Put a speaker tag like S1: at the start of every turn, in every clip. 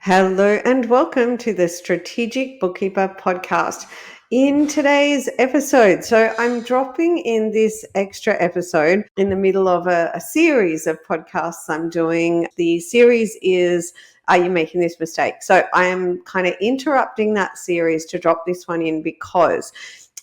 S1: Hello and welcome to the Strategic Bookkeeper podcast. In today's episode, I'm dropping in this extra episode in the middle of a series of podcasts I'm doing. The series is Are You Making This Mistake? So I am kind of interrupting that series to drop this one in because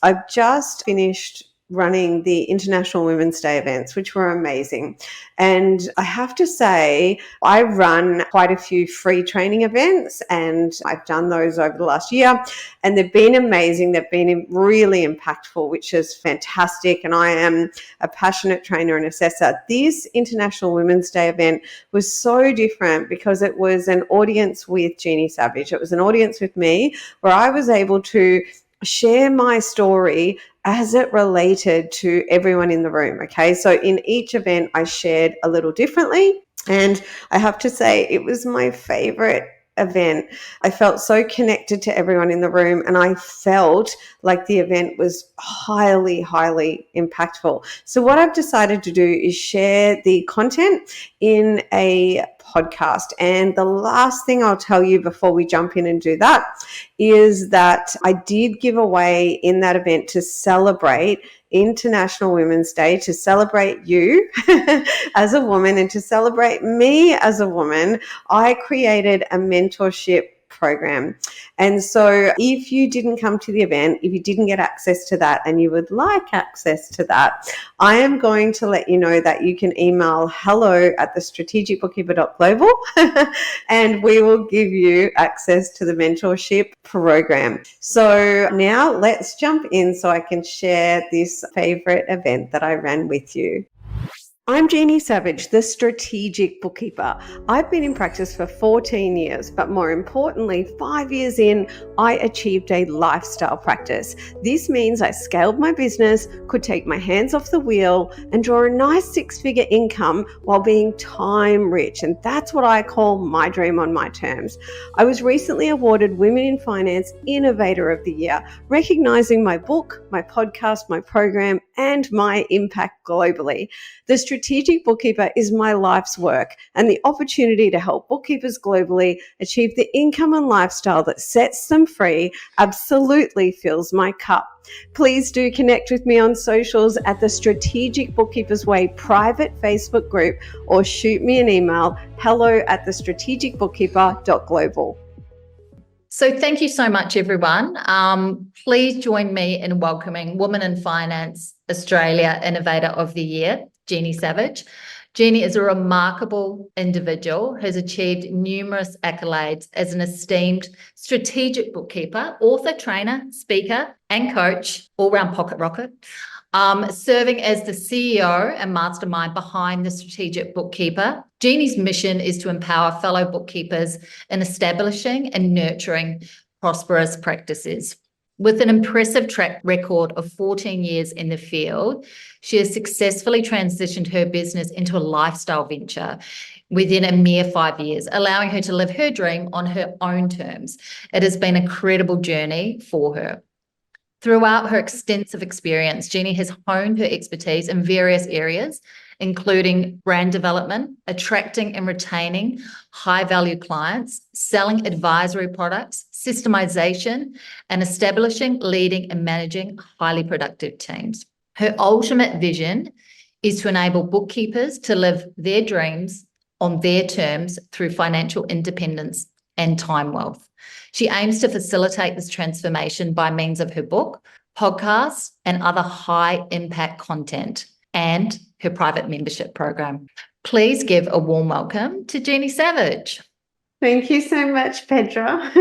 S1: I've just finished running the International Women's Day events, which were amazing. And I have to say, I run quite a few free training events and I've done those over the last year and they've been amazing. They've been really impactful, which is fantastic. And I am a passionate trainer and assessor. This International Women's Day event was so different because it was an audience with Jeannie Savage. It was an audience with me where I was able to share my story as it related to everyone in the room. Okay, so in each event I shared a little differently, and I have to say it was my favorite event. I felt so connected to everyone in the room and I felt like the event was highly impactful. So what I've decided to do is share the content in a podcast. And the last thing I'll tell you before we jump in and do that is that I did give away in that event to celebrate International Women's Day, to celebrate you as a woman and to celebrate me as a woman. I created a mentorship program. And so if you didn't come to the event, if you didn't get access to that and you would like access to that, I am going to let you know that you can email hello@thestrategicbookkeeper.global and we will give you access to the mentorship program. So now let's jump in so I can share this favorite event that I ran with you. I'm Jeannie Savage, the Strategic Bookkeeper. I've been in practice for 14 years, but more importantly, 5 years in, I achieved a lifestyle practice. This means I scaled my business, could take my hands off the wheel, and draw a nice six-figure income while being time rich. And that's what I call my dream on my terms. I was recently awarded Women in Finance Innovator of the Year, recognizing my book, my podcast, my program, and my impact globally. The Strategic Bookkeeper is my life's work, and the opportunity to help bookkeepers globally achieve the income and lifestyle that sets them free absolutely fills my cup. Please do connect with me on socials at the Strategic Bookkeepers Way private Facebook group or shoot me an email, hello@thestrategicbookkeeper.global.
S2: So thank you so much, everyone. Please join me in welcoming Women in Finance Australia Innovator of the Year, Jeannie Savage. Jeannie is a remarkable individual who has achieved numerous accolades as an esteemed strategic bookkeeper, author, trainer, speaker, and coach, all-round pocket rocket, serving as the CEO and mastermind behind the Strategic Bookkeeper. Jeannie's mission is to empower fellow bookkeepers in establishing and nurturing prosperous practices. With an impressive track record of 14 years in the field, she has successfully transitioned her business into a lifestyle venture within a mere 5 years, allowing her to live her dream on her own terms. It has been a credible journey for her. Throughout her extensive experience, Jeannie has honed her expertise in various areas, including brand development, attracting and retaining high-value clients, selling advisory products, systemization, and establishing, leading, and managing highly productive teams. Her ultimate vision is to enable bookkeepers to live their dreams on their terms through financial independence and time wealth. She aims to facilitate this transformation by means of her book, podcasts, and other high-impact content, and her private membership program. Please give a warm welcome to Jeannie Savage.
S1: Thank you so much, Pedra.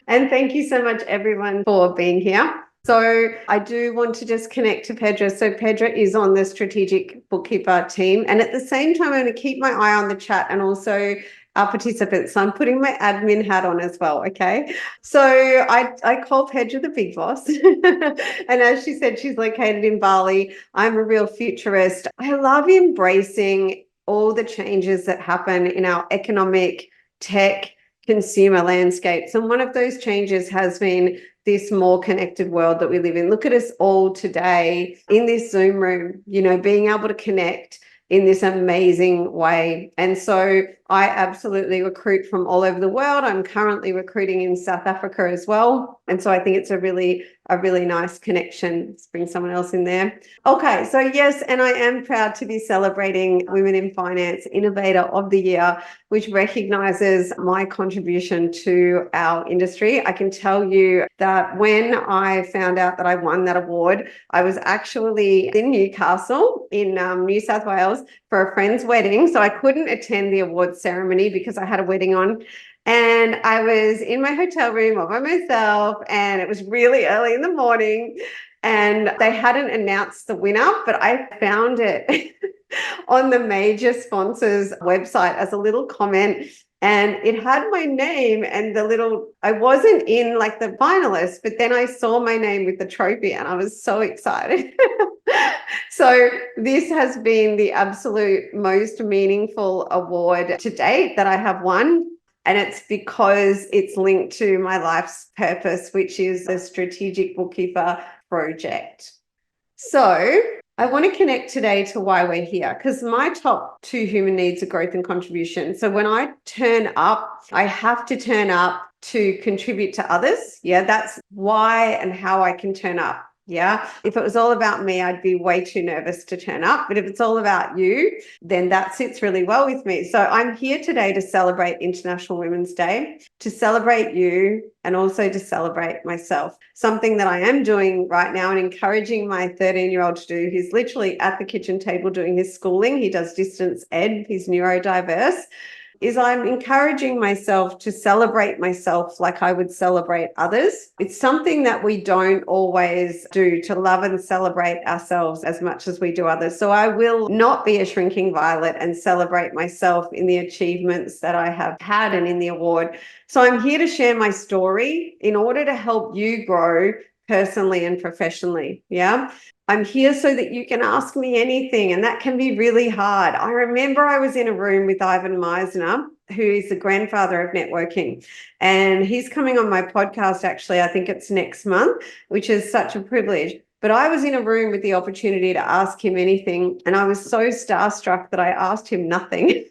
S1: And thank you so much, everyone, for being here. So I do want to just connect to Pedra. So Pedra is on the Strategic Bookkeeper team. And at the same time, I'm going to keep my eye on the chat and also our participants. So I'm putting my admin hat on as well, okay? So I call Pedra the big boss. And as she said, she's located in Bali. I'm a real futurist. I love embracing all the changes that happen in our economic, tech, consumer landscapes. And one of those changes has been this more connected world that we live in. Look at us all today in this Zoom room, being able to connect in this amazing way. And so I absolutely recruit from all over the world. I'm currently recruiting in South Africa as well. And so I think it's a really nice connection. Let's bring someone else in there. Okay, so yes, and I am proud to be celebrating Women in Finance Innovator of the Year, which recognizes my contribution to our industry. I can tell you that when I found out that I won that award, I was actually in Newcastle in New South Wales for a friend's wedding. So I couldn't attend the awards ceremony because I had a wedding on. And I was in my hotel room all by myself, and it was really early in the morning, and they hadn't announced the winner, but I found it on the major sponsors website as a little comment, and it had my name and I wasn't in like the finalists, but then I saw my name with the trophy and I was so excited. So this has been the absolute most meaningful award to date that I have won. And it's because it's linked to my life's purpose, which is the Strategic Bookkeeper project. So I want to connect today to why we're here, because my top two human needs are growth and contribution. So when I turn up, I have to turn up to contribute to others. Yeah, that's why and how I can turn up. Yeah. If it was all about me, I'd be way too nervous to turn up. But if it's all about you, then that sits really well with me. So I'm here today to celebrate International Women's Day, to celebrate you, and also to celebrate myself. Something that I am doing right now and encouraging my 13-year-old to do. He's literally at the kitchen table doing his schooling. He does distance ed. He's neurodiverse. Is I'm encouraging myself to celebrate myself like I would celebrate others. It's something that we don't always do, to love and celebrate ourselves as much as we do others. So I will not be a shrinking violet and celebrate myself in the achievements that I have had and in the award. So I'm here to share my story in order to help you grow personally and professionally. Yeah. I'm here so that you can ask me anything, and that can be really hard. I remember I was in a room with Ivan Meisner, who is the grandfather of networking, and he's coming on my podcast, actually. I think it's next month, which is such a privilege. But I was in a room with the opportunity to ask him anything, and I was so starstruck that I asked him nothing.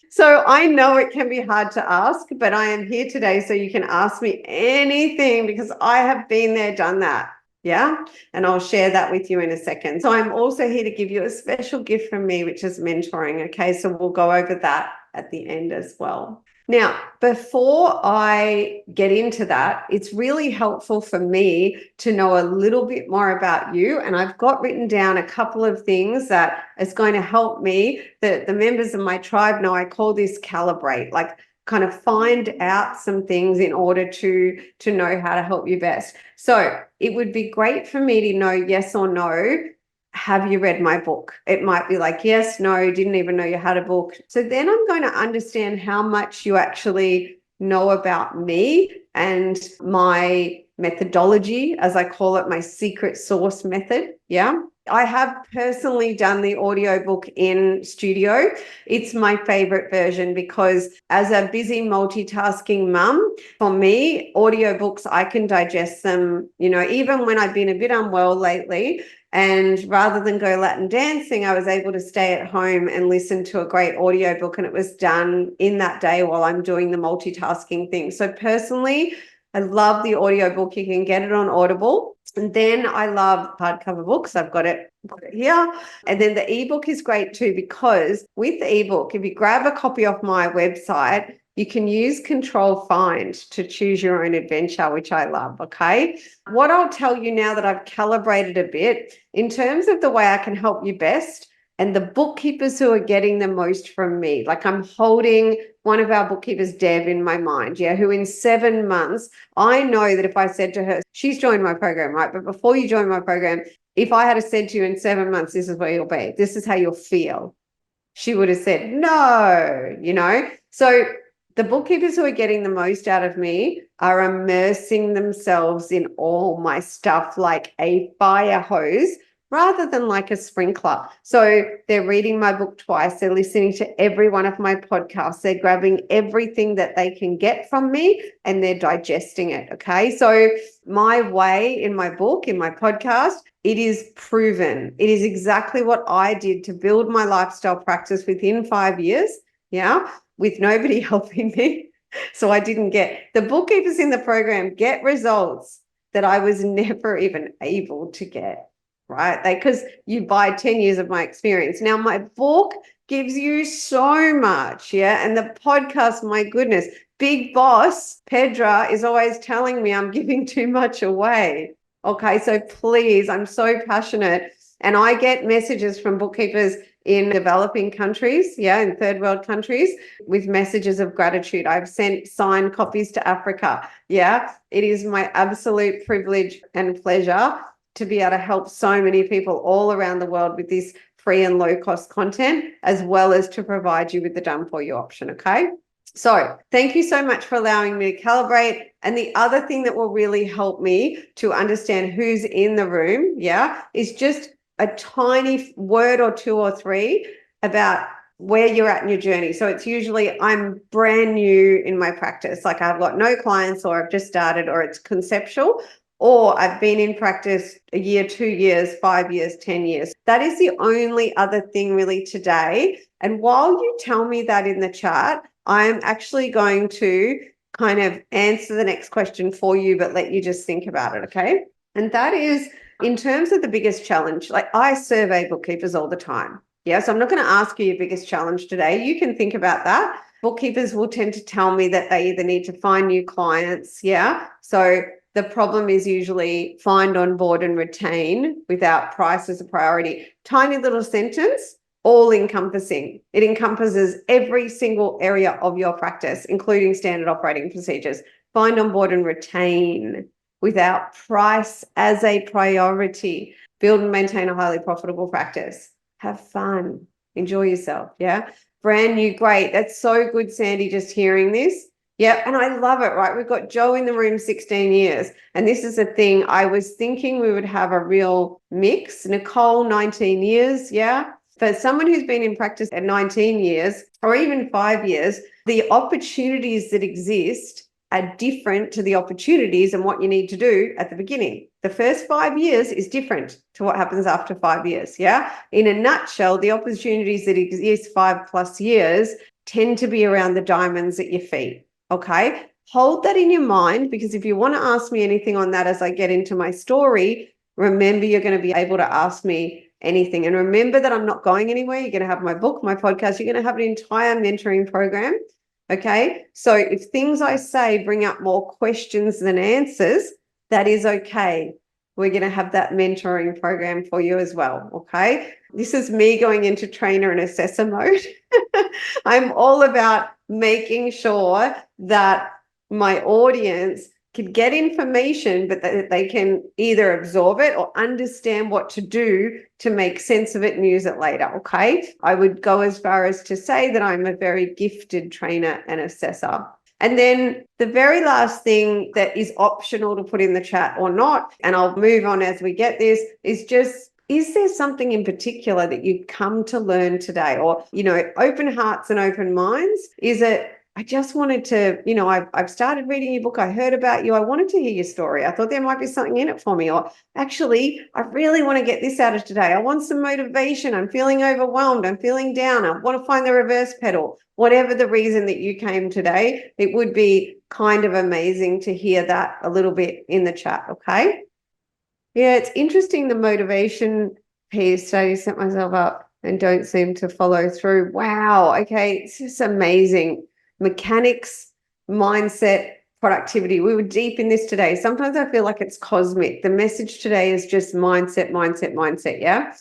S1: So I know it can be hard to ask, but I am here today so you can ask me anything, because I have been there, done that. Yeah. And I'll share that with you in a second. So I'm also here to give you a special gift from me, which is mentoring. Okay. So we'll go over that at the end as well. Now, before I get into that, it's really helpful for me to know a little bit more about you. And I've got written down a couple of things that is going to help me, that the members of my tribe know. I call this calibrate, like kind of find out some things in order to know how to help you best. So it would be great for me to know yes or no. Have you read my book? It might be like, yes, no, didn't even know you had a book. So then I'm going to understand how much you actually know about me and my methodology, as I call it, my secret sauce method. Yeah. I have personally done the audiobook in studio. It's my favorite version because as a busy multitasking mum, for me, audiobooks, I can digest them, even when I've been a bit unwell lately. And rather than go Latin dancing, I was able to stay at home and listen to a great audiobook, and it was done in that day while I'm doing the multitasking thing. So personally, I love the audiobook. You can get it on Audible. And then I love hardcover books. I've got it here. And then the ebook is great too, because with the ebook, if you grab a copy off my website, you can use Control Find to choose your own adventure, which I love. Okay. What I'll tell you now that I've calibrated a bit in terms of the way I can help you best, and the bookkeepers who are getting the most from me, like I'm holding one of our bookkeepers, Deb, in my mind, who in 7 months, I know that if I said to her, she's joined my program, right? But before you join my program, if I had said to you in 7 months, this is where you'll be, this is how you'll feel, she would have said, no, So the bookkeepers who are getting the most out of me are immersing themselves in all my stuff like a fire hose, rather than like a sprinkler. So they're reading my book twice. They're listening to every one of my podcasts. They're grabbing everything that they can get from me and they're digesting it. Okay. So my way in my book, in my podcast, it is proven. It is exactly what I did to build my lifestyle practice within 5 years. yeah, with nobody helping me. So I didn't get the bookkeepers in the program get results that I was never even able to get, right? Because you buy 10 years of my experience. Now, my book gives you so much, yeah? And the podcast, my goodness, big boss, Pedra, is always telling me I'm giving too much away. Okay, so please, I'm so passionate. And I get messages from bookkeepers in developing countries, yeah, in third world countries, with messages of gratitude. I've sent signed copies to Africa. Yeah, it is my absolute privilege and pleasure to be able to help so many people all around the world with this free and low cost content, as well as to provide you with the done for you option. Okay. So thank you so much for allowing me to calibrate. And the other thing that will really help me to understand who's in the room, yeah, is just a tiny word or two or three about where you're at in your journey. So it's usually I'm brand new in my practice, like I've got no clients, or I've just started, or it's conceptual, or I've been in practice a year, 2 years, 5 years, 10 years. That is the only other thing really today. And while you tell me that in the chat, I'm actually going to kind of answer the next question for you, but let you just think about it, okay? And that is, in terms of the biggest challenge, like I survey bookkeepers all the time. Yeah, so I'm not going to ask you your biggest challenge today. You can think about that. Bookkeepers will tend to tell me that they either need to find new clients. Yeah. So the problem is usually find, onboard, and retain without price as a priority. Tiny little sentence, all encompassing. It encompasses every single area of your practice, including standard operating procedures. Find, onboard, and retain without price as a priority. Build and maintain a highly profitable practice. Have fun. Enjoy yourself. Yeah. Brand new. Great. That's so good, Sandy, just hearing this. Yeah. And I love it, right? We've got Joe in the room, 16 years. And this is a thing I was thinking we would have a real mix. Nicole, 19 years. Yeah. For someone who's been in practice at 19 years or even 5 years, the opportunities that exist are different to the opportunities and what you need to do at the beginning. The first 5 years is different to what happens after 5 years. Yeah. In a nutshell, the opportunities that exist 5+ years tend to be around the diamonds at your feet. Okay. Hold that in your mind, because if you want to ask me anything on that as I get into my story, remember you're going to be able to ask me anything. And remember that I'm not going anywhere. You're going to have my book, my podcast, you're going to have an entire mentoring program. Okay. So if things I say bring up more questions than answers, that is okay. We're going to have that mentoring program for you as well. Okay. This is me going into trainer and assessor mode. I'm all about making sure that my audience can get information, but that they can either absorb it or understand what to do to make sense of it and use it later. Okay. I would go as far as to say that I'm a very gifted trainer and assessor. And then the very last thing that is optional to put in the chat or not, and I'll move on as we get this, is just, is there something in particular that you come to learn today? Or, open hearts and open minds. Is it, I just wanted to, I've started reading your book. I heard about you. I wanted to hear your story. I thought there might be something in it for me. Or actually, I really want to get this out of today. I want some motivation. I'm feeling overwhelmed. I'm feeling down. I want to find the reverse pedal. Whatever the reason that you came today, it would be kind of amazing to hear that a little bit in the chat. Okay. Yeah, it's interesting, the motivation piece. I set myself up and don't seem to follow through. Wow. Okay. It's just amazing. Mechanics, mindset, productivity. We were deep in this today. Sometimes I feel like it's cosmic. The message today is just mindset, mindset, mindset. Yeah.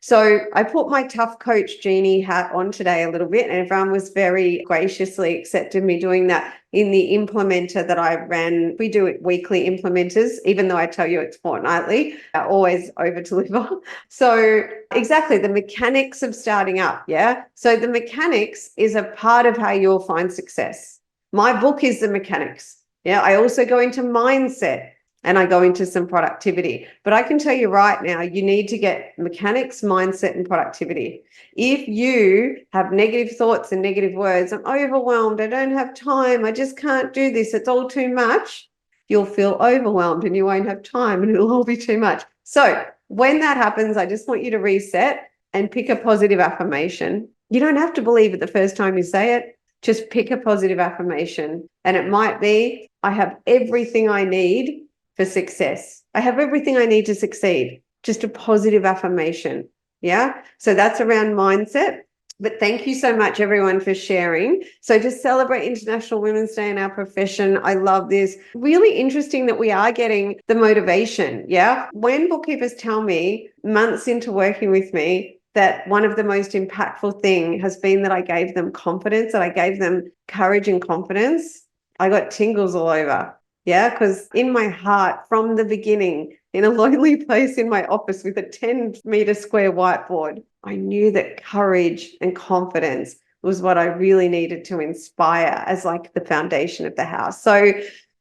S1: So I put my tough coach Jeannie hat on today a little bit, and everyone was very graciously accepted me doing that in the implementer that I ran. We do it weekly implementers, even though I tell you it's fortnightly. I always over deliver. So exactly, the mechanics of starting up. Yeah. So the mechanics is a part of how you'll find success. My book is the mechanics. Yeah. I also go into mindset. And I go into some productivity. But I can tell you right now, you need to get mechanics, mindset, and productivity. If you have negative thoughts and negative words, I'm overwhelmed, I don't have time, I just can't do this, it's all too much, you'll feel overwhelmed and you won't have time and it'll all be too much. So when that happens, I just want you to reset and pick a positive affirmation. You don't have to believe it the first time you say it. Just pick a positive affirmation. And it might be, I have everything I need for success. I have everything I need to succeed. Just a positive affirmation. Yeah. So that's around mindset. But thank you so much, everyone, for sharing. So to celebrate International Women's Day in our profession, I love this. Really interesting that we are getting the motivation. Yeah. When bookkeepers tell me months into working with me that one of the most impactful things has been that I gave them confidence, that I gave them courage and confidence, I got tingles all over. Yeah. Because in my heart, from the beginning, in a lonely place in my office with a 10-meter square whiteboard, I knew that courage and confidence was what I really needed to inspire as like the foundation of the house. So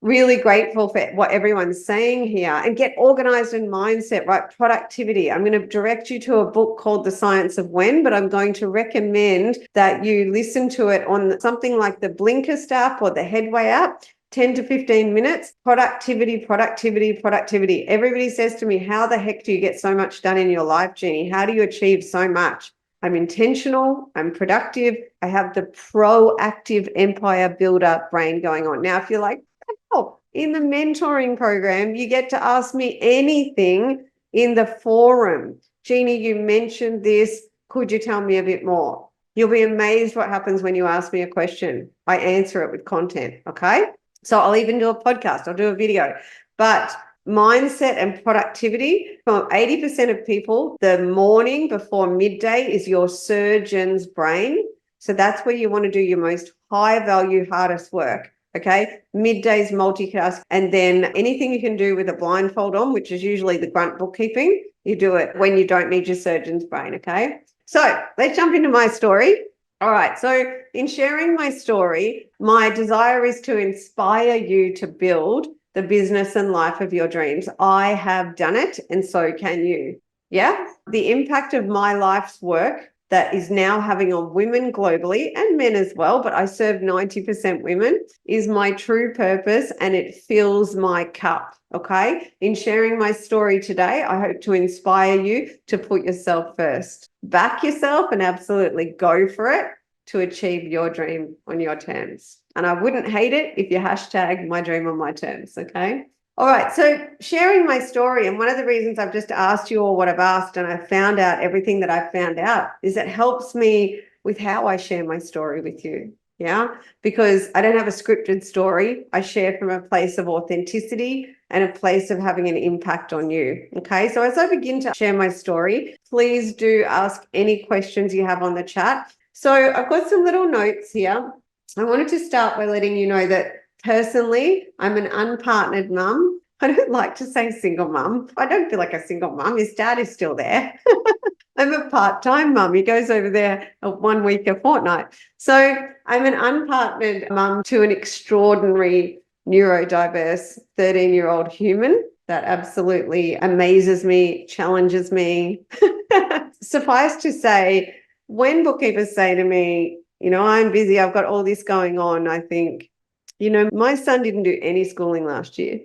S1: really grateful for what everyone's saying here, and get organized in mindset, right? Productivity. I'm going to direct you to a book called The Science of When, but I'm going to recommend that you listen to it on something like the Blinkist app or the Headway app. 10 to 15 minutes, productivity, productivity, productivity. Everybody says to me, how the heck do you get so much done in your life, Jeannie? How do you achieve so much? I'm intentional, I'm productive, I have the proactive empire builder brain going on. Now, if you're like, oh, in the mentoring program, you get to ask me anything in the forum. Jeannie, you mentioned this. Could you tell me a bit more? You'll be amazed what happens when you ask me a question. I answer it with content, okay? So I'll even do a podcast, I'll do a video. But mindset and productivity, from 80% of people, the morning before midday is your surgeon's brain. So that's where you want to do your most high value, hardest work. Okay. Midday's multitask. And then anything you can do with a blindfold on, which is usually the grunt bookkeeping, you do it when you don't need your surgeon's brain. Okay. So let's jump into my story. All right. So in sharing my story, my desire is to inspire you to build the business and life of your dreams. I have done it, and so can you. Yeah. The impact of my life's work that is now having on women globally and men as well, but I serve 90% women, is my true purpose, and it fills my cup. Okay. In sharing my story today, I hope to inspire you to put yourself first, back yourself, and absolutely go for it to achieve your dream on your terms. And I wouldn't hate it if you hashtag my dream on my terms. Okay. All right. So sharing my story, and one of the reasons I've just asked you all what I've asked, and I found out everything that I've found out, is it helps me with how I share my story with you. Yeah. Because I don't have a scripted story. I share from a place of authenticity and a place of having an impact on you. Okay. So as I begin to share my story, please do ask any questions you have on the chat. So I've got some little notes here. I wanted to start by letting you know that personally, I'm an unpartnered mum. I don't like to say single mum. I don't feel like a single mum. His dad is still there. I'm a part-time mum. He goes over there 1 week a fortnight. So I'm an unpartnered mum to an extraordinary neurodiverse 13-year-old human that absolutely amazes me, challenges me. Suffice to say, when bookkeepers say to me, I'm busy, I've got all this going on, I think, my son didn't do any schooling last year.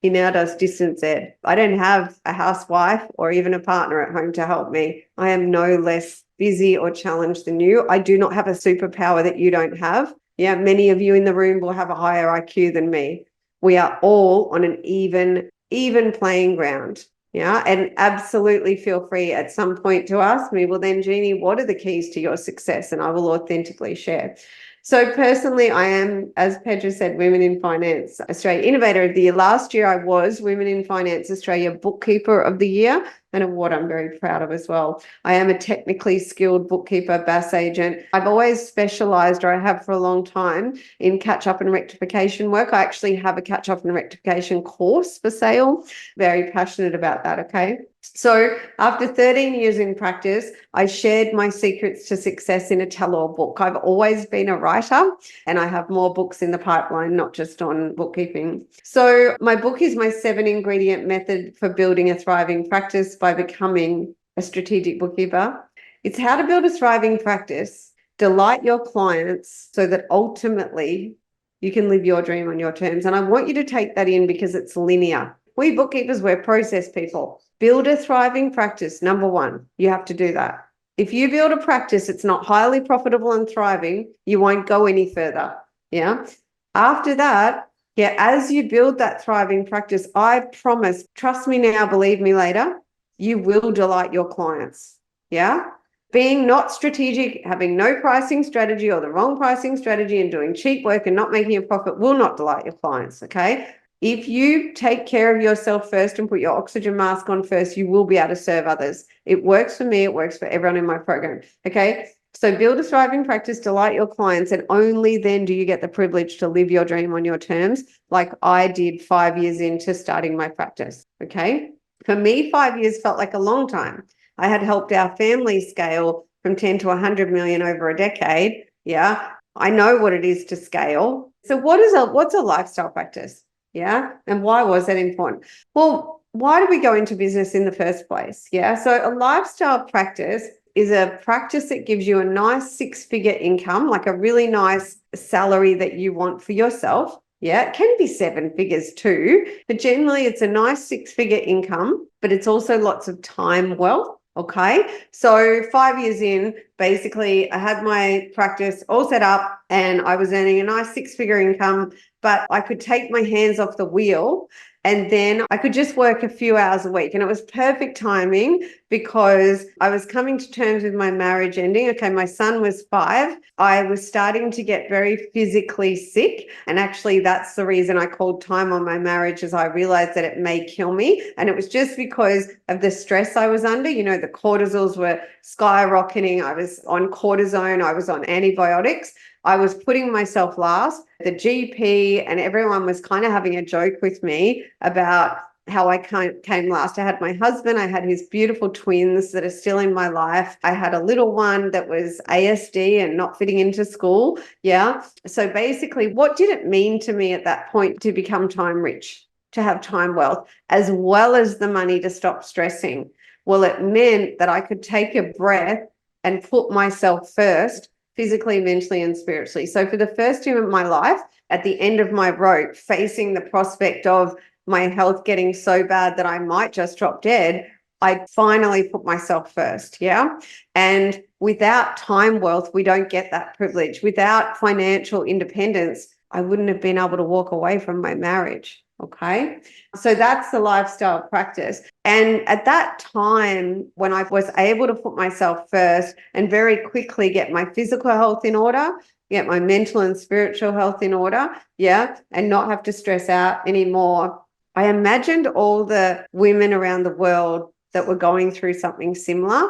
S1: He now does distance ed. I don't have a housewife or even a partner at home to help me. I am no less busy or challenged than you. I do not have a superpower that you don't have. Yeah, many of you in the room will have a higher IQ than me. We are all on an even playing ground. Yeah, and absolutely feel free at some point to ask me, well, then, Jeannie, what are the keys to your success? And I will authentically share. So personally, I am, as Pedro said, Women in Finance Australia Innovator of the Year. Last year, I was Women in Finance Australia Bookkeeper of the Year, an award I'm very proud of as well. I am a technically skilled bookkeeper, BAS agent. I've always specialised, or I have for a long time, in catch-up and rectification work. I actually have a catch-up and rectification course for sale. Very passionate about that, okay? So after 13 years in practice, I shared my secrets to success in a tell-all book. I've always been a writer, and I have more books in the pipeline, not just on bookkeeping. So my book is my 7-ingredient method for building a thriving practice by becoming a strategic bookkeeper. It's how to build a thriving practice, delight your clients so that ultimately you can live your dream on your terms. And I want you to take that in because it's linear. We bookkeepers, we're process people. Build a thriving practice. Number one, you have to do that. If you build a practice, it's not highly profitable and thriving, you won't go any further. Yeah. After that, yeah, as you build that thriving practice, I promise, trust me now, believe me later, you will delight your clients. Yeah. Being not strategic, having no pricing strategy or the wrong pricing strategy and doing cheap work and not making a profit will not delight your clients. Okay. If you take care of yourself first and put your oxygen mask on first, you will be able to serve others. It works for me. It works for everyone in my program. Okay. So build a thriving practice, delight your clients, and only then do you get the privilege to live your dream on your terms, like I did 5 years into starting my practice. Okay. For me, 5 years felt like a long time. I had helped our family scale from 10 to 100 million over a decade. Yeah. I know what it is to scale. So what's a lifestyle practice? Yeah. And why was that important? Well, why did we go into business in the first place? Yeah. So a lifestyle practice is a practice that gives you a nice 6-figure income, like a really nice salary that you want for yourself. Yeah, it can be 7 figures too, but generally it's a nice 6-figure income, but it's also lots of time wealth. Okay. So 5 years in, basically I had my practice all set up and I was earning a nice 6-figure income, but I could take my hands off the wheel and then I could just work a few hours a week. And it was perfect timing because I was coming to terms with my marriage ending. Okay, my son was 5. I was starting to get very physically sick. And actually, that's the reason I called time on my marriage, as I realized that it may kill me. And it was just because of the stress I was under. You know, the cortisols were skyrocketing. I was on cortisone. I was on antibiotics. I was putting myself last. The GP and everyone was kind of having a joke with me about how I came last. I had my husband, I had his beautiful twins that are still in my life. I had a little one that was ASD and not fitting into school. Yeah. So basically, what did it mean to me at that point to become time rich, to have time wealth, as well as the money to stop stressing? Well, it meant that I could take a breath and put myself first, physically, mentally, and spiritually. So for the first time in my life, at the end of my rope, facing the prospect of my health getting so bad that I might just drop dead, I finally put myself first. Yeah. And without time wealth, we don't get that privilege. Without financial independence, I wouldn't have been able to walk away from my marriage. Okay. So that's the lifestyle practice. And at that time, when I was able to put myself first and very quickly get my physical health in order, get my mental and spiritual health in order, yeah, and not have to stress out anymore, I imagined all the women around the world that were going through something similar.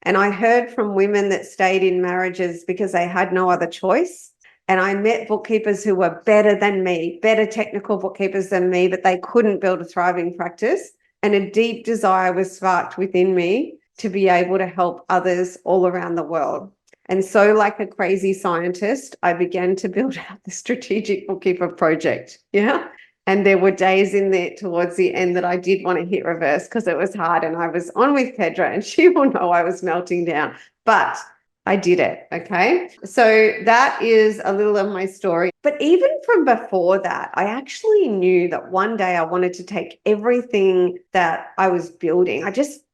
S1: And I heard from women that stayed in marriages because they had no other choice. And I met bookkeepers who were better than me, better technical bookkeepers than me, but they couldn't build a thriving practice. And a deep desire was sparked within me to be able to help others all around the world. And so, like a crazy scientist, I began to build out the Strategic Bookkeeper project. Yeah. And there were days in there towards the end that I did want to hit reverse because it was hard. And I was on with Pedra and she will know I was melting down. But I did it. Okay. So that is a little of my story. But even from before that, I actually knew that one day I wanted to take everything that I was building.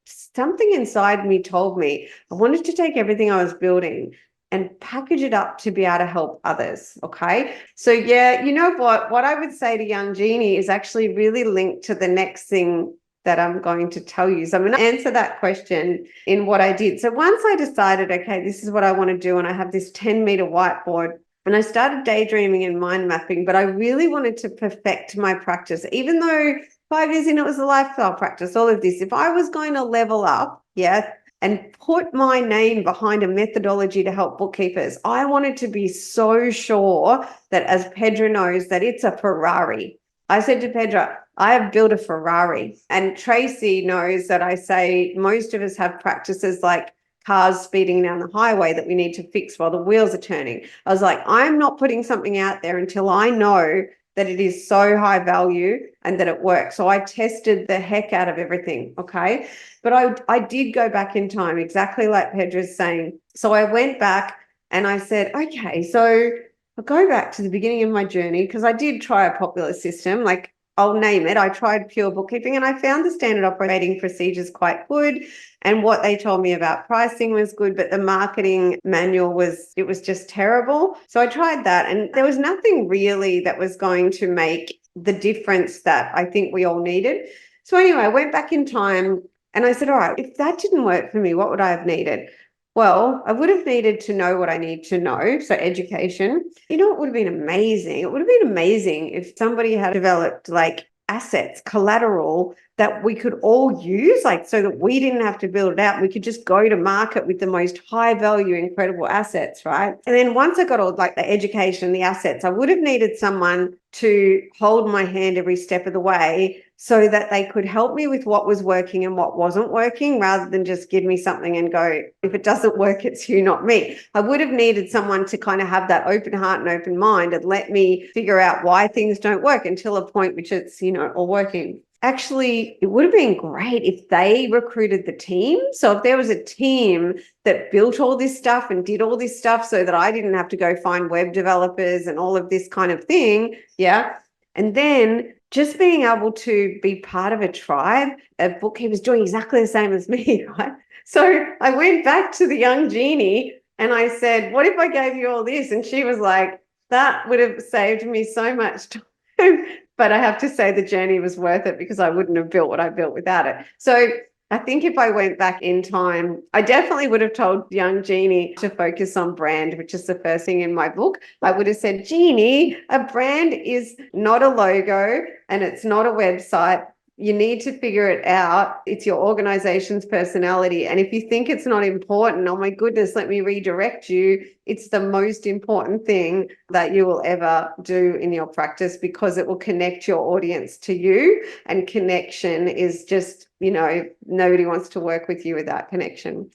S1: Something inside me told me I wanted to take everything I was building and package it up to be able to help others. Okay. So yeah, you know what I would say to young Jeannie is actually really linked to the next thing that I'm going to tell you. So I'm going to answer that question in what I did. So once I decided, okay, this is what I want to do, and I have this 10-meter whiteboard, and I started daydreaming and mind mapping, but I really wanted to perfect my practice, even though 5 years in, it was a lifestyle practice, all of this. If I was going to level up, yeah, and put my name behind a methodology to help bookkeepers, I wanted to be so sure that, as Pedra knows, that it's a Ferrari. I said to Pedra, I have built a Ferrari. And Tracy knows that I say most of us have practices like cars speeding down the highway that we need to fix while the wheels are turning. I was like, I'm not putting something out there until I know that it is so high value and that it works. So I tested the heck out of everything. Okay. But I did go back in time, exactly like Pedra's saying. So I went back and I said, okay, so I'll go back to the beginning of my journey because I did try a popular system. Like I'll name it. I tried pure bookkeeping and I found the standard operating procedures quite good. And what they told me about pricing was good, but the marketing manual it was just terrible. So I tried that and there was nothing really that was going to make the difference that I think we all needed. So anyway, I went back in time and I said, all right, if that didn't work for me, what would I have needed? Well, I would have needed to know what I need to know. So education, you know, it would have been amazing. It would have been amazing if somebody had developed like assets, collateral that we could all use, like so that we didn't have to build it out. We could just go to market with the most high value, incredible assets, right? And then once I got all like the education, the assets, I would have needed someone to hold my hand every step of the way so that they could help me with what was working and what wasn't working, rather than just give me something and go, if it doesn't work, it's you, not me. I would have needed someone to kind of have that open heart and open mind and let me figure out why things don't work until a point which it's, you know, all working. Actually, it would have been great if they recruited the team. So if there was a team that built all this stuff and did all this stuff so that I didn't have to go find web developers and all of this kind of thing. Yeah. And then just being able to be part of a tribe of bookkeepers doing exactly the same as me, right? So I went back to the young Jeannie and I said, what if I gave you all this? And she was like, that would have saved me so much time. But I have to say the journey was worth it because I wouldn't have built what I built without it. So I think if I went back in time, I definitely would have told young Jeannie to focus on brand, which is the first thing in my book. I would have said, Jeannie, a brand is not a logo and it's not a website. You need to figure it out. It's your organization's personality. And if you think it's not important, oh my goodness, let me redirect you. It's the most important thing that you will ever do in your practice because it will connect your audience to you. And connection is just, you know, nobody wants to work with you without connection.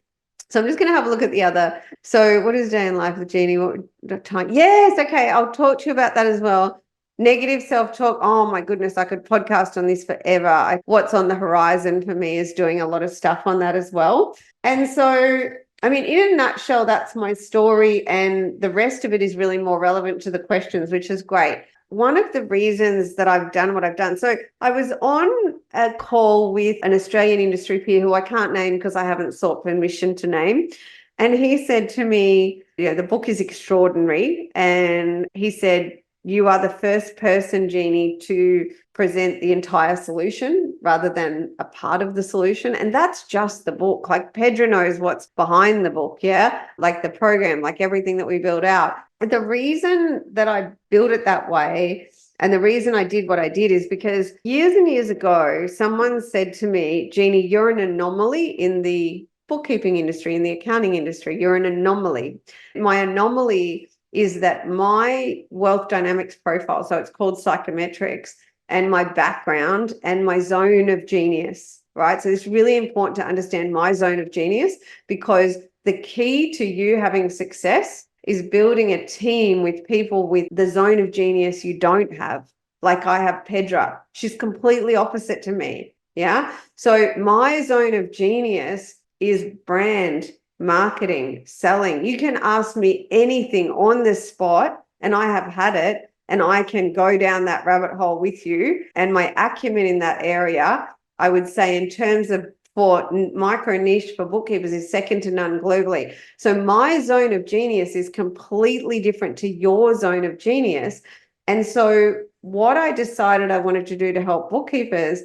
S1: So I'm just going to have a look at the other. So what is day in life with Jeannie? What time? Yes. Okay. I'll talk to you about that as well. Negative self-talk. Oh my goodness, I could podcast on this forever. What's on the horizon for me is doing a lot of stuff on that as well. And so, I mean, in a nutshell, that's my story. And the rest of it is really more relevant to the questions, which is great. One of the reasons that I've done what I've done. So I was on a call with an Australian industry peer who I can't name because I haven't sought permission to name. And he said to me, you know, the book is extraordinary. And he said, you are the first person, Jeannie, to present the entire solution rather than a part of the solution. And that's just the book. Like Pedro knows what's behind the book, yeah? Like the program, like everything that we build out. But the reason that I built it that way and the reason I did what I did is because years and years ago, someone said to me, Jeannie, you're an anomaly in the bookkeeping industry, in the accounting industry. You're an anomaly. My anomaly is that my wealth dynamics profile, so it's called psychometrics, and my background and my zone of genius, right? So it's really important to understand my zone of genius because the key to you having success is building a team with people with the zone of genius you don't have. Like I have Pedra. She's completely opposite to me. Yeah. So my zone of genius is brand, marketing, selling. You can ask me anything on the spot and I have had it and I can go down that rabbit hole with you. And my acumen in that area, I would say in terms of for micro niche for bookkeepers is second to none globally. So my zone of genius is completely different to your zone of genius. And so what I decided I wanted to do to help bookkeepers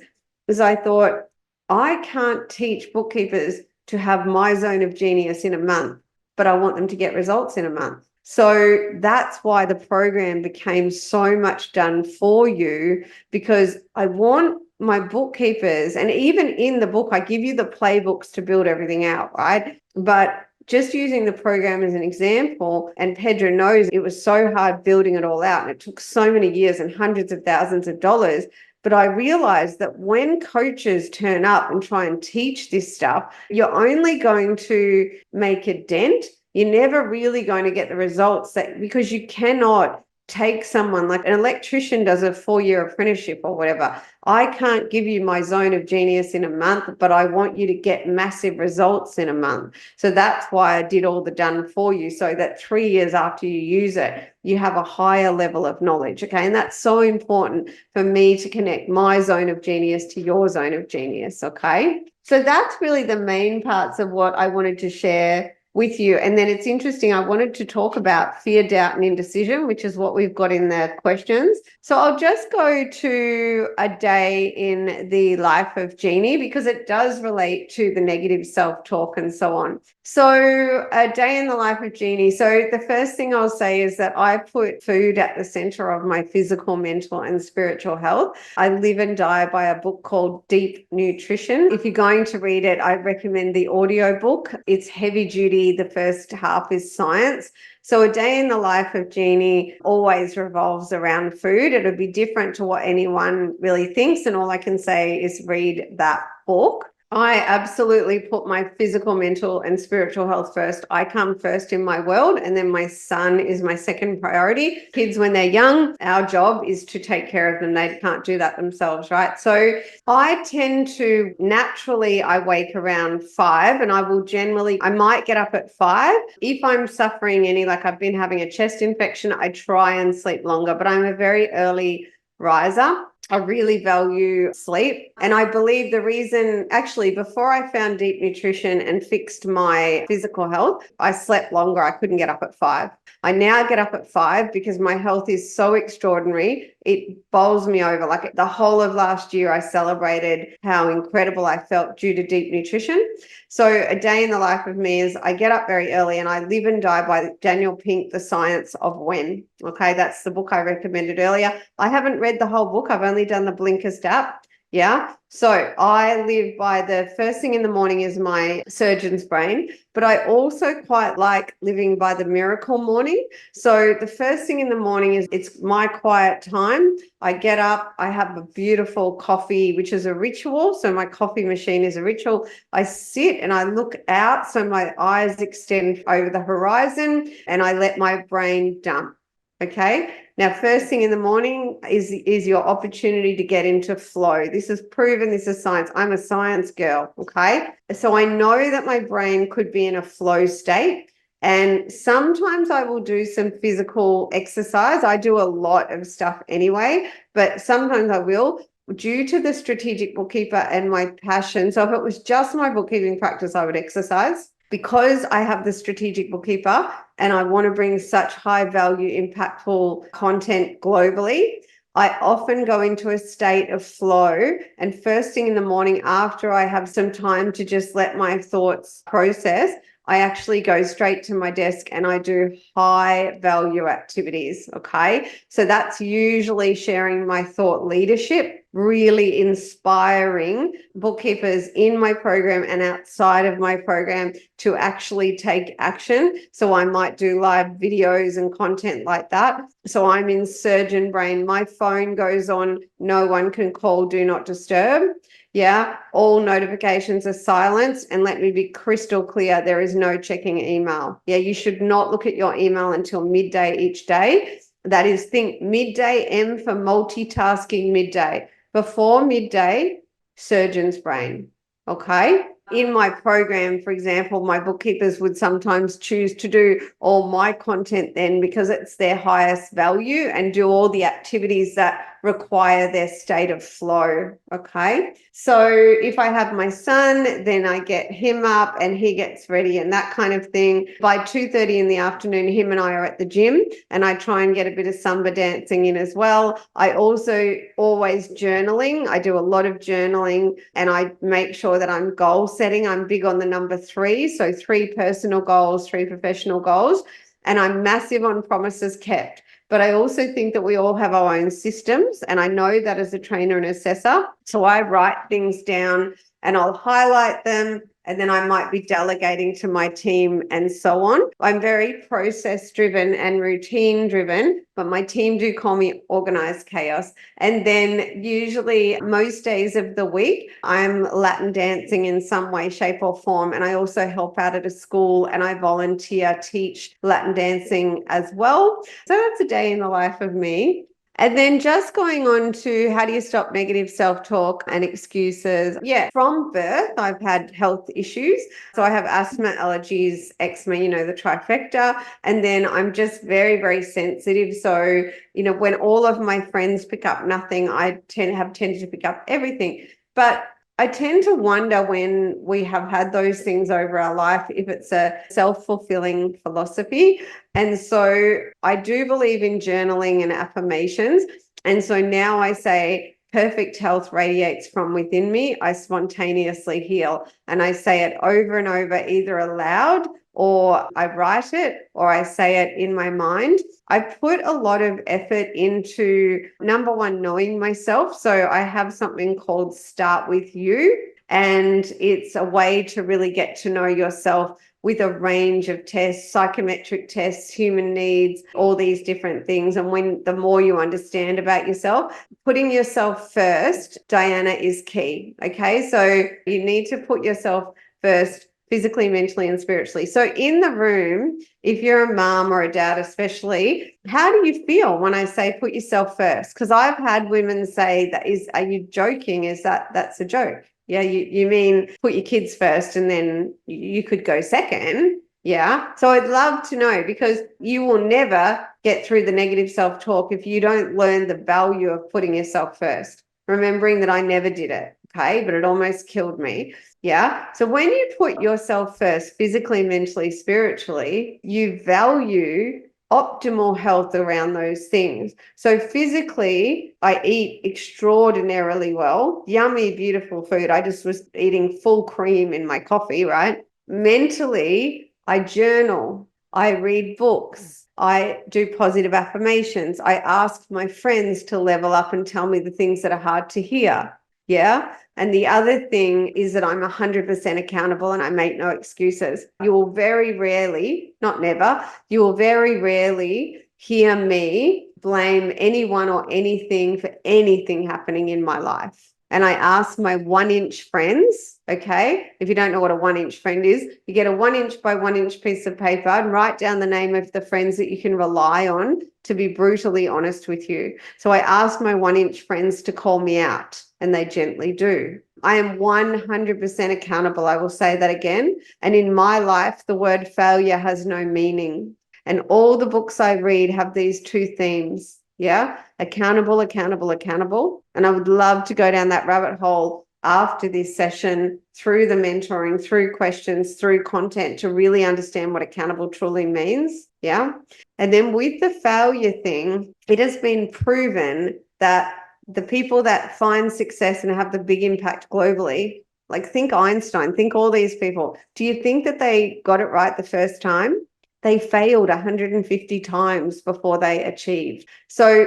S1: is I thought, I can't teach bookkeepers to have my zone of genius in a month, but I want them to get results in a month. So that's why the program became so much done for you, because I want my bookkeepers, and even in the book, I give you the playbooks to build everything out, right? But just using the program as an example, and Pedro knows it was so hard building it all out, and it took so many years and hundreds of thousands of dollars. But I realized that when coaches turn up and try and teach this stuff, you're only going to make a dent. You're never really going to get the results because you cannot take someone like an electrician does a 4-year apprenticeship or whatever. I can't give you my zone of genius in a month, but I want you to get massive results in a month. So that's why I did all the done for you, so that 3 years after you use it, you have a higher level of knowledge. Okay. And that's so important for me to connect my zone of genius to your zone of genius. Okay. So that's really the main parts of what I wanted to share with you. And then it's interesting, I wanted to talk about fear, doubt, and indecision, which is what we've got in the questions. So I'll just go to a day in the life of Jeannie because it does relate to the negative self-talk and so on. So a day in the life of Jeannie. So the first thing I'll say is that I put food at the center of my physical, mental, and spiritual health. I live and die by a book called Deep Nutrition. If you're going to read it, I recommend the audio book. It's heavy duty. The first half is science. So a day in the life of Jeannie always revolves around food. It'll be different to what anyone really thinks. And all I can say is read that book. I absolutely put my physical, mental, and spiritual health first. I come first in my world, and then my son is my second priority. Kids, when they're young, our job is to take care of them. They can't do that themselves, right? So I tend to naturally, I wake around 5, and I might get up at 5. If I'm suffering like I've been having a chest infection, I try and sleep longer, but I'm a very early riser. I really value sleep. And I believe the reason, actually, before I found Deep Nutrition and fixed my physical health, I slept longer. I couldn't get up at 5. I now get up at 5 because my health is so extraordinary. It bowls me over. Like the whole of last year, I celebrated how incredible I felt due to Deep Nutrition. So a day in the life of me is I get up very early, and I live and die by Daniel Pink, The Science of When. Okay, that's the book I recommended earlier. I haven't read the whole book. I've only done the Blinkist app. Yeah. So I live by the first thing in the morning is my surgeon's brain, but I also quite like living by the miracle morning. So the first thing in the morning is it's my quiet time. I get up, I have a beautiful coffee, which is a ritual. So my coffee machine is a ritual. I sit and I look out. So my eyes extend over the horizon and I let my brain dump. Okay. Now, first thing in the morning is your opportunity to get into flow. This is proven. This is science. I'm a science girl. Okay. So I know that my brain could be in a flow state. And sometimes I will do some physical exercise. I do a lot of stuff anyway, but sometimes I will, due to the strategic bookkeeper and my passion. So if it was just my bookkeeping practice, I would exercise. Because I have the strategic bookkeeper and I want to bring such high value, impactful content globally, I often go into a state of flow. And first thing in the morning, after I have some time to just let my thoughts process, I actually go straight to my desk and I do high value activities. Okay. So that's usually sharing my thought leadership, really inspiring bookkeepers in my program and outside of my program to actually take action. So I might do live videos and content like that. So I'm in surgeon brain. My phone goes on. No one can call, do not disturb. Yeah, all notifications are silenced. And let me be crystal clear, there is no checking email. Yeah, you should not look at your email until midday each day. That is, think midday, M for multitasking midday. Before midday, surgeon's brain. Okay. In my program, for example, my bookkeepers would sometimes choose to do all my content then because it's their highest value and do all the activities that require their state of flow. Okay. So if I have my son, then I get him up and he gets ready and that kind of thing. By 2:30 in the afternoon, him and I are at the gym and I try and get a bit of Samba dancing in as well. I also always journaling. I do a lot of journaling and I make sure that I'm goal setting. I'm big on the number 3. So 3 personal goals, 3 professional goals. And I'm massive on promises kept. But I also think that we all have our own systems. And I know that as a trainer and assessor. So I write things down and I'll highlight them and then I might be delegating to my team and so on. I'm very process driven and routine driven, but my team do call me organized chaos. And then usually most days of the week, I'm Latin dancing in some way, shape or form. And I also help out at a school and I volunteer, teach Latin dancing as well. So that's a day in the life of me. And then just going on to how do you stop negative self-talk and excuses? Yeah, from birth, I've had health issues. So I have asthma, allergies, eczema, the trifecta. And then I'm just very, very sensitive. So, when all of my friends pick up nothing, I tended to pick up everything. But I tend to wonder when we have had those things over our life, if it's a self-fulfilling philosophy. And so I do believe in journaling and affirmations. And so now I say, perfect health radiates from within me. I spontaneously heal. And I say it over and over, either aloud or I write it or I say it in my mind. I put a lot of effort into, number one, knowing myself. So I have something called Start With You, and it's a way to really get to know yourself with a range of tests, psychometric tests, human needs, all these different things. And the more you understand about yourself, putting yourself first, Diana, is key. Okay, so you need to put yourself first, physically, mentally, and spiritually. So in the room, if you're a mom or a dad especially, how do you feel when I say put yourself first? Because I've had women say, are you joking? That's a joke? Yeah, you mean put your kids first and then you could go second. Yeah. So I'd love to know, because you will never get through the negative self-talk if you don't learn the value of putting yourself first, remembering that I never did it. Okay. But it almost killed me. Yeah. So when you put yourself first, physically, mentally, spiritually, you value optimal health around those things. So physically, I eat extraordinarily well, yummy, beautiful food. I just was eating full cream in my coffee, right? Mentally, I journal, I read books, I do positive affirmations. I ask my friends to level up and tell me the things that are hard to hear. Yeah. And the other thing is that I'm 100% accountable and I make no excuses. You will very rarely, not never, you will very rarely hear me blame anyone or anything for anything happening in my life. And I ask my 1-inch friends, okay, if you don't know what a 1-inch friend is, you get a 1-inch by 1-inch piece of paper and write down the name of the friends that you can rely on to be brutally honest with you. So I ask my 1-inch friends to call me out, and they gently do. I am 100% accountable. I will say that again. And in my life, the word failure has no meaning. And all the books I read have these two themes. Yeah. Accountable, accountable, accountable. And I would love to go down that rabbit hole after this session, through the mentoring, through questions, through content, to really understand what accountable truly means. Yeah. And then with the failure thing, it has been proven that the people that find success and have the big impact globally, like think Einstein, think all these people, do you think that they got it right the first time? They failed 150 times before they achieved. So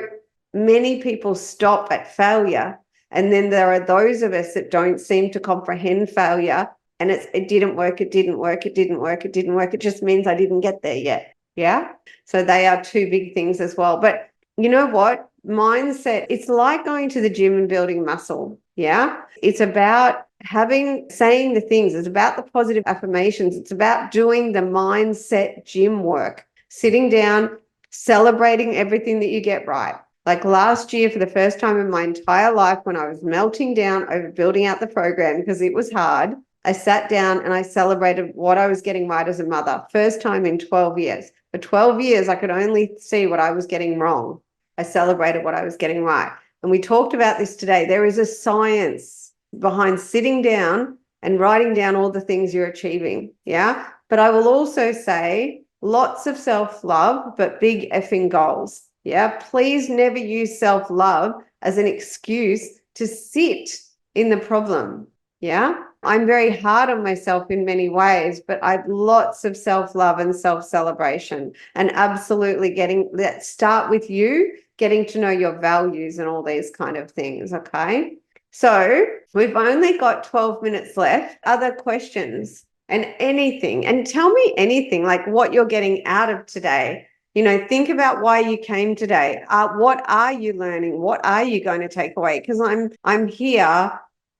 S1: many people stop at failure. And then there are those of us that don't seem to comprehend failure. And it didn't work, it didn't work, it didn't work, it didn't work. It just means I didn't get there yet. Yeah. So they are two big things as well. But you know what? Mindset, it's like going to the gym and building muscle. Yeah. It's about saying the things. It's about the positive affirmations. It's about doing the mindset gym work, sitting down, celebrating everything that you get right. Like last year, for the first time in my entire life, when I was melting down over building out the program because it was hard, I sat down and I celebrated what I was getting right as a mother. First time in 12 years. For 12 years, I could only see what I was getting wrong. I celebrated what I was getting right. And we talked about this today. There is a science behind sitting down and writing down all the things you're achieving. Yeah. But I will also say lots of self-love, but big effing goals. Yeah. Please never use self-love as an excuse to sit in the problem. Yeah. I'm very hard on myself in many ways, but I've lots of self-love and self-celebration, and absolutely getting that start with you, getting to know your values and all these kind of things. Okay. So we've only got 12 minutes left. Other questions and anything, and tell me anything, like what you're getting out of today. Think about why you came today. What are you learning? What are you going to take away? Because I'm here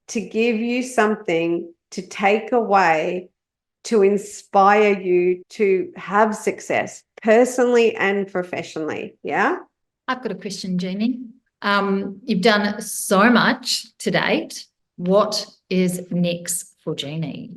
S1: to give you something to take away, to inspire you to have success personally and professionally. Yeah.
S2: I've got a question, Jeannie. You've done so much to date. What is next for Jeannie?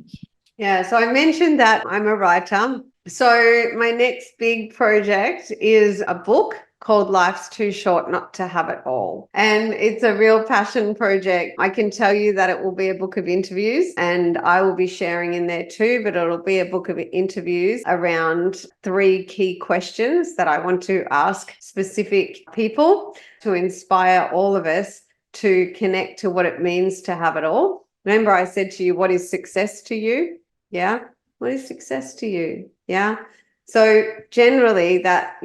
S1: Yeah, so I mentioned that I'm a writer. So my next big project is a book called Life's Too Short Not to Have It All. And it's a real passion project. I can tell you that it will be a book of interviews, and I will be sharing in there too, but it'll be a book of interviews around 3 key questions that I want to ask specific people to inspire all of us to connect to what it means to have it all. Remember, I said to you, what is success to you? Yeah. What is success to you? Yeah. So generally that,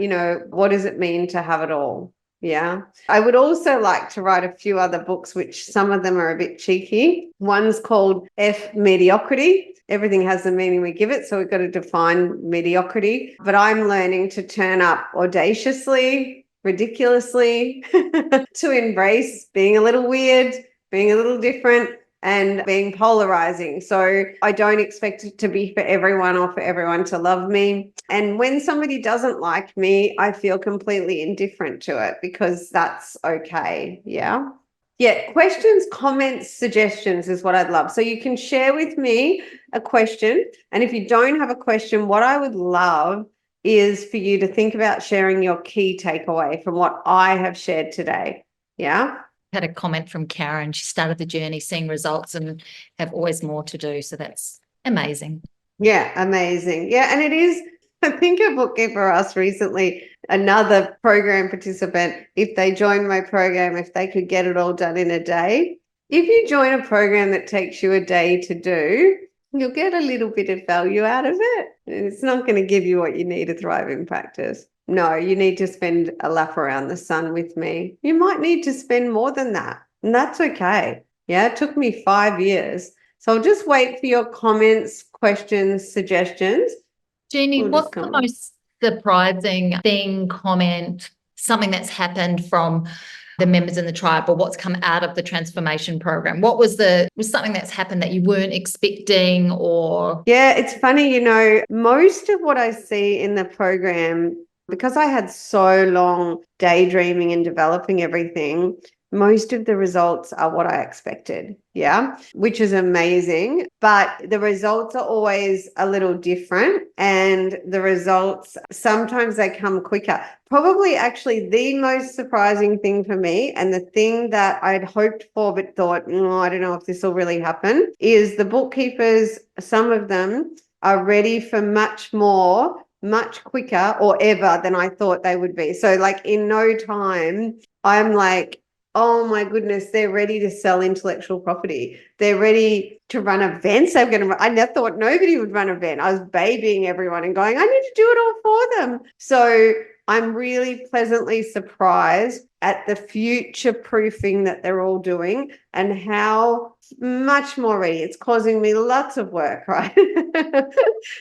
S1: what does it mean to have it all? Yeah. I would also like to write a few other books, which some of them are a bit cheeky. One's called F Mediocrity. Everything has the meaning we give it. So we've got to define mediocrity. But I'm learning to turn up audaciously, ridiculously, to embrace being a little weird, being a little different, and being polarizing. So I don't expect it to be for everyone or for everyone to love me. And when somebody doesn't like me, I feel completely indifferent to it, because that's okay. Yeah. Yeah. Questions, comments, suggestions is what I'd love. So you can share with me a question. And if you don't have a question, what I would love is for you to think about sharing your key takeaway from what I have shared today. Yeah.
S2: Had a comment from Karen. She started the journey, seeing results, and have always more to do. So that's amazing.
S1: Yeah, amazing. Yeah, and it is, I think a bookkeeper asked recently, another program participant, if they join my program, if they could get it all done in a day. If you join a program that takes you a day to do, you'll get a little bit of value out of it. It's not going to give you what you need to thrive in practice. No, you need to spend a lap around the sun with me. You might need to spend more than that, and that's okay. Yeah, it took me 5 years. So I'll just wait for your comments, questions, suggestions.
S2: Jeannie, what's the most surprising thing, comment, something that's happened from the members in the tribe, or what's come out of the transformation program? What was something that's happened that you weren't expecting? Or
S1: yeah, it's funny, most of what I see in the program, because I had so long daydreaming and developing everything, most of the results are what I expected. Yeah, which is amazing. But the results are always a little different, and the results, sometimes they come quicker. Probably actually the most surprising thing for me, and the thing that I'd hoped for but thought, I don't know if this will really happen, is the bookkeepers, some of them are ready for much more, much quicker or ever than I thought they would be. So like in no time, I'm like, oh my goodness, they're ready to sell intellectual property. They're ready to run events. I never thought nobody would run an event. I was babying everyone and going, I need to do it all for them. So I'm really pleasantly surprised at the future proofing that they're all doing and how much more ready. It's causing me lots of work, right?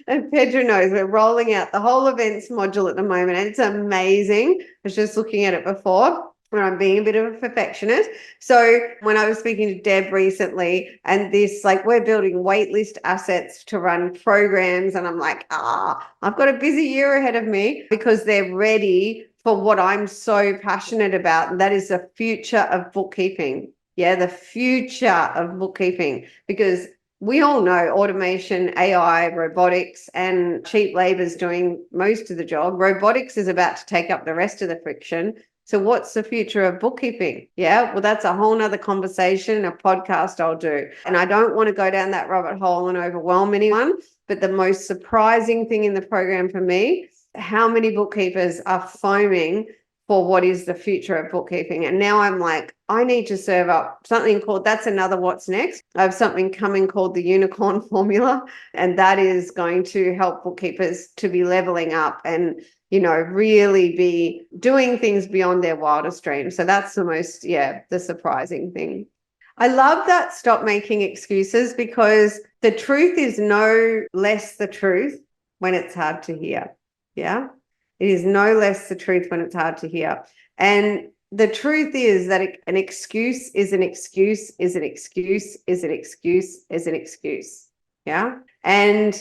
S1: And Pedro knows we're rolling out the whole events module at the moment, and it's amazing. I was just looking at it before, when I'm being a bit of a perfectionist. So when I was speaking to Deb recently, and this, like, we're building waitlist assets to run programs, and I'm like, I've got a busy year ahead of me, because they're ready for what I'm so passionate about. And that is the future of bookkeeping. Yeah, the future of bookkeeping, because we all know automation, AI, robotics, and cheap labor is doing most of the job. Robotics is about to take up the rest of the friction. So what's the future of bookkeeping? Yeah, well, that's a whole nother conversation, a podcast I'll do. And I don't want to go down that rabbit hole and overwhelm anyone. But the most surprising thing in the program for me, how many bookkeepers are foaming for what is the future of bookkeeping. And now I'm like, I need to serve up something called, that's another what's next. I have something coming called the unicorn formula, and that is going to help bookkeepers to be leveling up and really be doing things beyond their wildest dreams. So that's the most, the surprising thing. I love that stop making excuses, because the truth is no less the truth when it's hard to hear. Yeah. It is no less the truth when it's hard to hear. And the truth is that an excuse is an excuse, is an excuse, is an excuse, is an excuse. Yeah. And,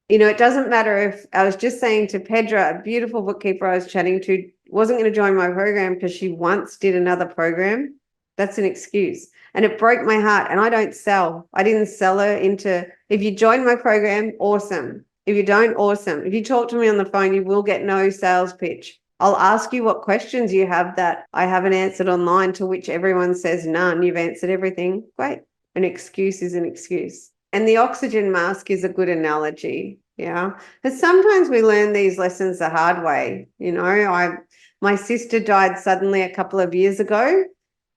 S1: it doesn't matter if I was just saying to Pedra, a beautiful bookkeeper I was chatting to, wasn't going to join my program because she once did another program. That's an excuse. And it broke my heart. And I don't sell. I didn't sell her into, if you join my program, awesome. If you don't, awesome. If you talk to me on the phone, you will get no sales pitch. I'll ask you what questions you have that I haven't answered online, to which everyone says none. You've answered everything. Great. An excuse is an excuse. And the oxygen mask is a good analogy. Yeah. But sometimes we learn these lessons the hard way. My sister died suddenly a couple of years ago.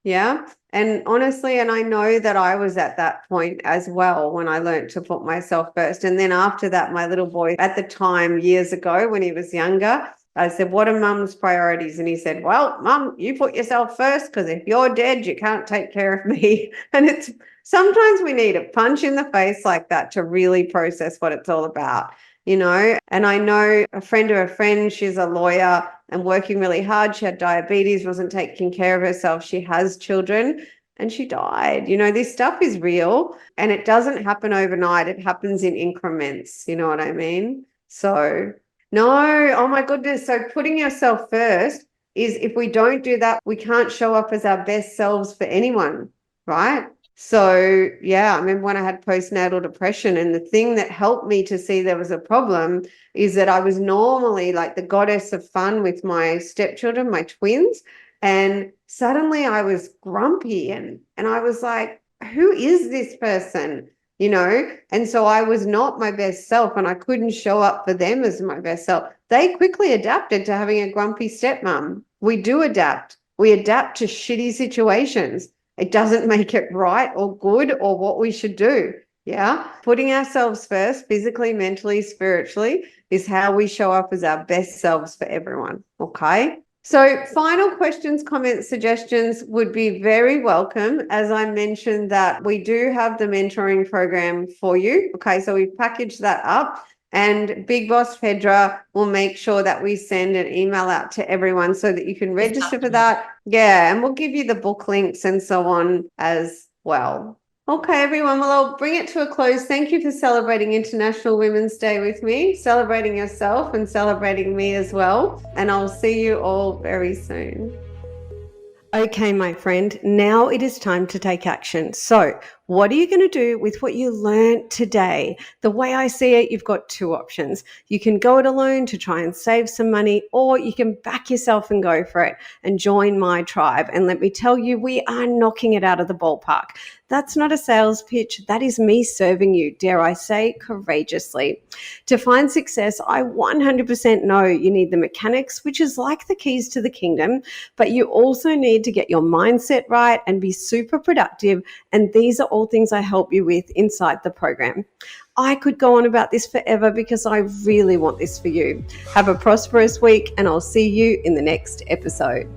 S1: Yeah. And honestly, and I know that I was at that point as well when I learned to put myself first. And then after that, my little boy at the time, years ago, when he was younger, I said, what are mum's priorities? And he said, well, mum, you put yourself first, because if you're dead, you can't take care of me. And it's sometimes we need a punch in the face like that to really process what it's all about. And I know a friend of a friend, she's a lawyer and working really hard. She had diabetes, wasn't taking care of herself. She has children and she died. This stuff is real and it doesn't happen overnight. It happens in increments. You know what I mean? So no, oh my goodness. So putting yourself first is, if we don't do that, we can't show up as our best selves for anyone, right? So, yeah, I remember when I had postnatal depression, and the thing that helped me to see there was a problem is that I was normally like the goddess of fun with my stepchildren, my twins, and suddenly I was grumpy and I was like, who is this person? And so I was not my best self and I couldn't show up for them as my best self. They quickly adapted to having a grumpy stepmom. We do adapt. We adapt to shitty situations. It doesn't make it right or good or what we should do. Yeah. Putting ourselves first, physically, mentally, spiritually, is how we show up as our best selves for everyone. Okay. So final questions, comments, suggestions would be very welcome. As I mentioned, that we do have the mentoring program for you. Okay. So we've packaged that up. And Big Boss Pedra will make sure that we send an email out to everyone so that you can register for that. Yeah, and we'll give you the book links and so on as well. Okay, everyone, well, I'll bring it to a close. Thank you for celebrating International Women's Day with me, celebrating yourself and celebrating me as well. And I'll see you all very soon. Okay, my friend, now it is time to take action. So what are you going to do with what you learned today? The way I see it, you've got two options. You can go it alone to try and save some money, or you can back yourself and go for it and join my tribe. And let me tell you, we are knocking it out of the ballpark. That's not a sales pitch. That is me serving you, dare I say, courageously. To find success, I 100% know you need the mechanics, which is like the keys to the kingdom, but you also need to get your mindset right and be super productive. And these are all things I help you with inside the program. I could go on about this forever because I really want this for you. Have a prosperous week, and I'll see you in the next episode.